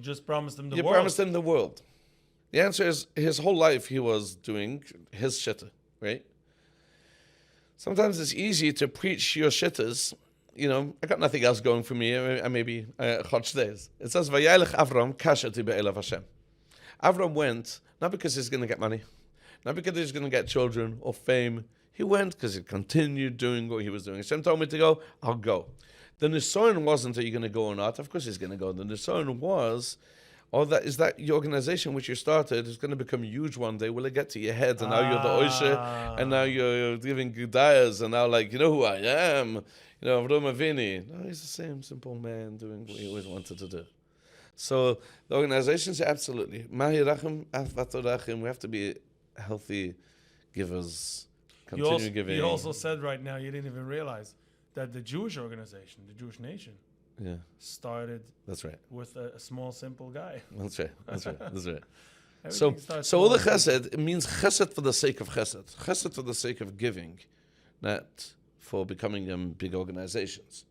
just promised him the You world. promised him the world. The answer is, his whole life he was doing his shitta, right? Sometimes it's easy to preach your shittas. You know, I got nothing else going for me. Maybe Chodsh days. It says, "Vayelech Avram kashati be'elav Hashem." Avram went not because he's going to get money, not because he's going to get children or fame. He went because he continued doing what he was doing. Hashem told me to go, I'll go. The Nisayon wasn't, are you going to go or not? Of course he's going to go. The Nisayon was, is that your organization which you started is going to become huge one day? Will it get to your head? And now you're the Oishe, and now you're giving Gudayas, and now like, you know who I am? You know, Avram Avini. No, he's the same simple man doing what he always wanted to do. So the organizations, absolutely. Mahi Rachim, Afvat Rachim, we have to be healthy givers. Continue giving. You also said right now, you didn't even realize that the Jewish organization, the Jewish nation, started That's right. with a small, simple guy. That's right. That's right. That's right. So Everything all the chesed, it means chesed for the sake of chesed. Chesed for the sake of giving, not for becoming big organizations.